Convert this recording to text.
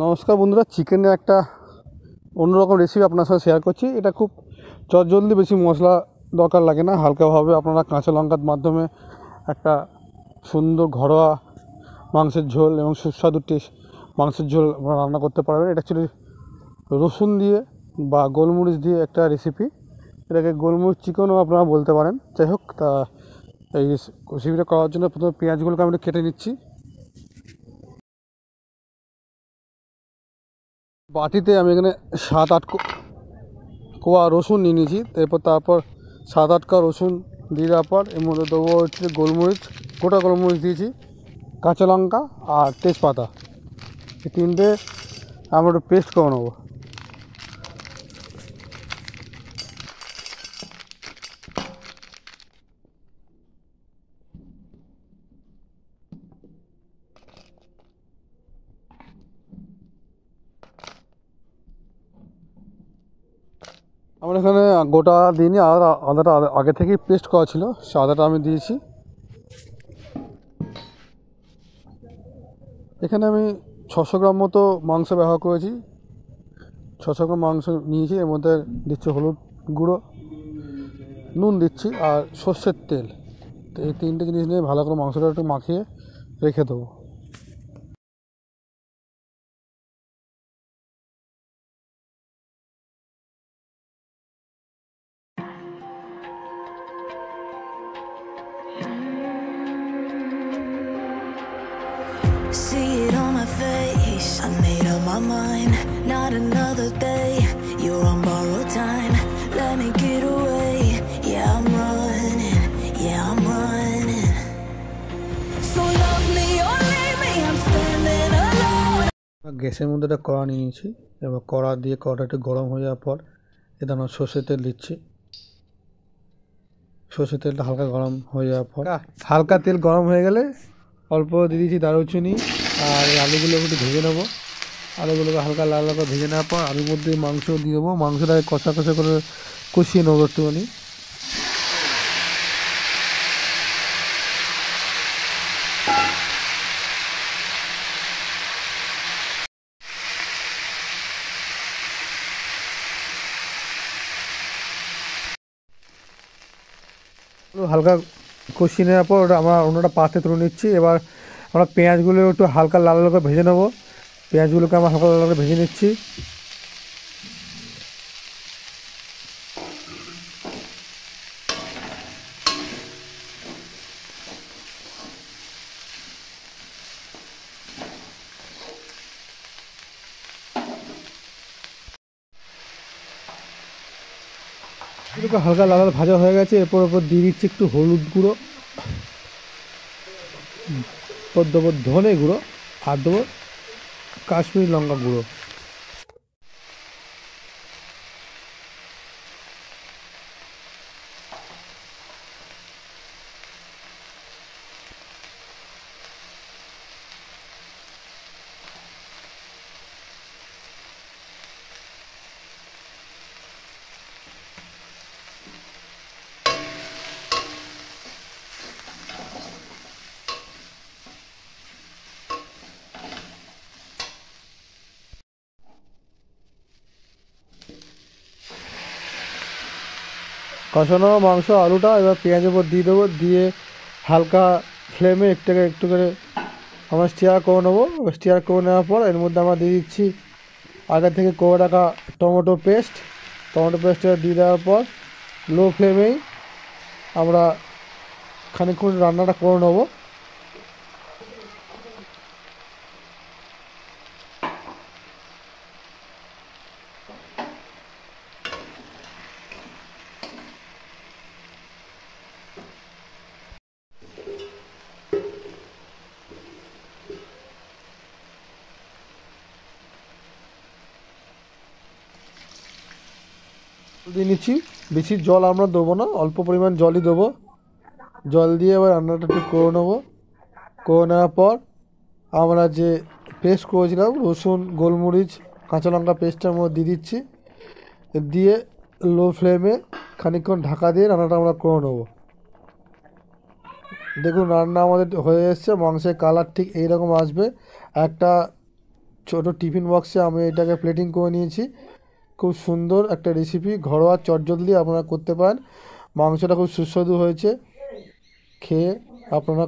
নমস্কার বন্ধুরা, চিকেনের একটা অন্যরকম রেসিপি আপনার সাথে শেয়ার করছি। এটা খুব চটজলদি, বেশি মশলা দরকার লাগে না। হালকাভাবে আপনারা কাঁচা লঙ্কার মাধ্যমে একটা সুন্দর ঘরোয়া মাংসের ঝোল এবং সুস্বাদু মাংসের ঝোল আপনারা রান্না করতে পারবেন। এটা অ্যাকচুয়ালি রসুন দিয়ে বা গোলমরিচ দিয়ে একটা রেসিপি। এটাকে গোলমরিচ চিকেনও আপনারা বলতে পারেন। যাই হোক, তা এই রেসিপিটা করার জন্য প্রথমে পেঁয়াজগুলোকে আমি কেটে নিচ্ছি। বাটিতে আমি এখানে 7-8 কোয়া রসুন নিয়ে নিয়েছি। তারপর 7-8 কোয়া রসুন দিয়ে দেওয়ার পর এর মধ্যে দেবো হচ্ছে গোলমরিচ, গোটা গোলমরিচ দিয়েছি, কাঁচা লঙ্কা আর তেজপাতা। এই তিনটে আমরা একটু পেস্ট করে নেবো। আমার এখানে গোটা দিইনি, আদাটা আগে থেকেই পেস্ট করা ছিল, সে আদাটা আমি দিয়েছি। এখানে আমি 600 গ্রাম মতো মাংস ব্যবহার করেছি। 600 গ্রাম মাংস নিয়েছি। এর মধ্যে দিচ্ছি হলুদ গুঁড়ো, নুন দিচ্ছি আর সর্ষের তেল। তো এই তিনটে জিনিস নিয়ে ভালো করে মাংসটা একটু মাখিয়ে রেখে দেবো। See it on my face, I made up my mind. Not another day, you're on borrowed time. Let me get away, yeah I'm running, yeah I'm running. So love me or leave me, I'm standing alone. গ্যাসের মধ্যে একটা কড়া নিয়ে নিয়েছি। এবার কড়াটা একটু গরম হয়ে যাওয়ার পর এটা আমরা সর্ষের তেল দিচ্ছি। সর্ষের তেলটা হালকা গরম হয়ে যাওয়ার পর, হালকা তেল গরম হয়ে গেলে অল্প দিয়ে দিয়েছি দারুচিনি, আর এই আলুগুলোকে একটু ভেজে নেবো। আলুগুলোকে হালকা লাল লাল করে ভেজে নেওয়ার পর আলুর মধ্যে মাংস দিয়ে দেবো। মাংসটাকে কষা করে কষিয়ে নেবো একটুখানি। হালকা কষিয়ে নেওয়ার পর আমরা অন্যটা পাত্রে তুলে নিচ্ছি। এবার আমরা পেঁয়াজগুলো একটু হালকা লাল লাল করে ভেজে নেবো। পেঁয়াজগুলোকে আমরা হালকা লাল করে ভেজে নিচ্ছি। এগুলোকে হালকা লাল লাল ভাজা হয়ে গেছে। এরপর দিয়ে দিচ্ছি একটু হলুদ গুঁড়ো, দেবো ধনে গুঁড়ো আর দেবো কাশ্মীরি লঙ্কা গুঁড়ো। কষানো মাংস আলুটা এবার পেঁয়াজের উপর দিয়ে দেবো। দিয়ে হালকা ফ্লেমে একটু করে আমরা স্টিয়ার করে নেবো। স্টিয়ার করে নেওয়ার পর এর মধ্যে আমরা দিয়ে দিচ্ছি আগে থেকে করে রাখা টমেটো পেস্টটা দিয়ে দেওয়ার পর লো ফ্লেমেই আমরা খানিকক্ষণ রান্নাটা করে নেবো। দিয়ে নিচ্ছি। বেশি জল আমরা দেবো না, অল্প পরিমাণ জলই দেবো। জল দিয়ে এবার রান্নাটা একটু করে নেবো। করে নেওয়ার পর আমরা যে পেস্ট করেছিলাম রসুন গোলমরিচ কাঁচা লঙ্কা পেস্টটার মধ্যে দিয়ে দিচ্ছি। দিয়ে লো ফ্লেমে খানিকক্ষণ ঢাকা দিয়ে রান্নাটা আমরা করে নেবো। দেখুন রান্না আমাদের হয়ে এসছে। মাংসের কালার ঠিক এইরকম আসবে। একটা ছোট টিফিন বক্সে আমি এটাকে প্লেটিং করে নিয়েছি। খুব সুন্দর একটা রেসিপি, ঘরোয়া চটজলদি আপনারা করতে পারেন। মাংসটা খুব সুস্বাদু হয়েছে, খেয়ে আপনারা